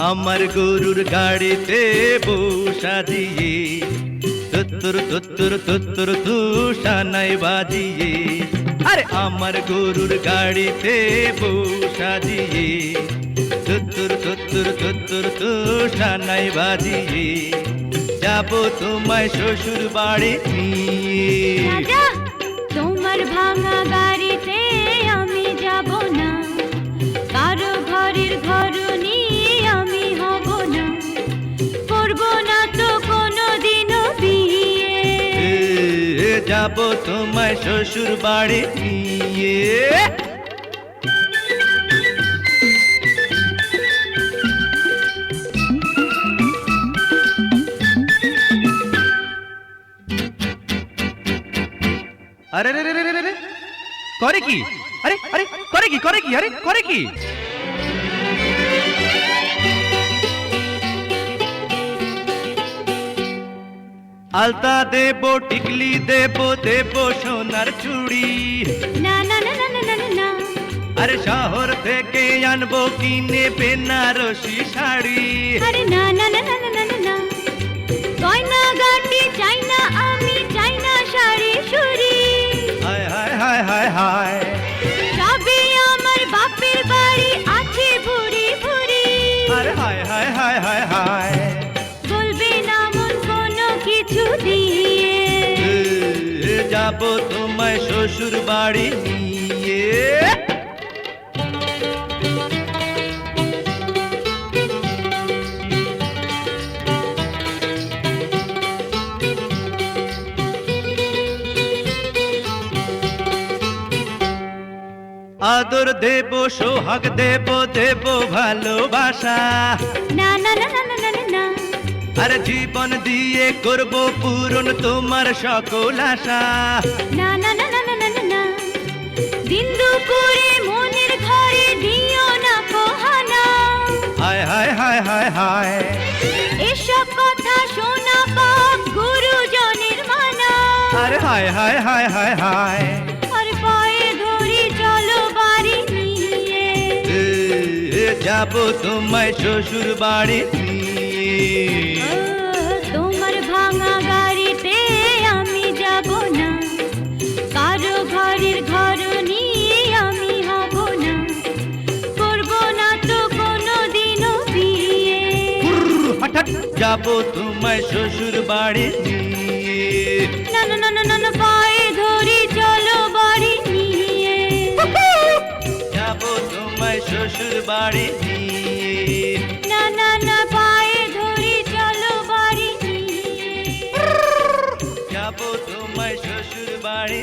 আমার গরুর গাড়িতে বসা দিয়ে তুত্তুর তুত্তুর তুত্তুর তুষানাই বাজিয়ে, আরে আমার গরুর গাড়িতে বসা দিয়ে তুত্তুর তুত্তুর তুত্তুর তুষানাই বাজিয়ে যাবো তোমায় শ্বশুর বাড়ি নিয়ে। রাজা, তোমার ভাঙা গাড়িতে আমি যাব না, কারো ঘরের ঘরনি আমি হব না, করব না তো কোনোদিনও বিয়ে। যাবো তোমায় শ্বশুর বাড়ি নিয়ে। আরে রে রে রে রে করে কি? আরে আরে করে কি? করে কি? আরে করে কি? আলতা দেব, টিকলি দেব, দেব সোনার চুড়ি। না না না না না না না, আরে শহর থেকে আনবো কিনে বেনারসি শাড়ি। আরে না না না না না না না, গয়না গাটি চাই না আমি, চাই না শাড়ি সুরি। হায় হায় হায় হায় হায়, সবই আমার বাপের বাড়ি আছে ভুরি ভুরি। আরে হায় হায় হায় হায় হায়, বলবে না মন কোনো কিছু দিয়ে। যাবো তোমায় শ্বশুর বাড়ি নিয়ে। আদর দেব, সোহাগ দেব, দেব ভালোবাসা। না না না না না না না না, আরে জীবন দিয়ে করব পূরণ তোমার সকল আশা। না না না না না না না না, দিন দুপুরে মনের ঘরে দিও না কোহানা। হায় হায় হায় হায় হায়, এসব কথা শোনা পাপ গুরুজনের মানা। আরে হায় হায় হায় হায় হায়, আর পায়ে ধরি চলো বাড়ি নিয়ে। যাবো তোমায় শ্বশুর বাড়ি নিয়ে। তোমার ভাঙা গাড়িতে আমি যাব না, কারো ঘরের ঘরনি আমি হব না, করব না তো কোনোদিনও বিয়ে। হঠাৎ যাবো তোমায় শ্বশুর বাড়ি নিয়ে। না না না না না না, পায়ে ধরি চলো বাড়ি নিয়ে। যাবো তোমায় শ্বশুর বাড়ি নিয়ে। না না না, পায়ে ধরি চলো বাড়ি নিয়ে। যাবো তোমায় শ্বশুর বাড়ি।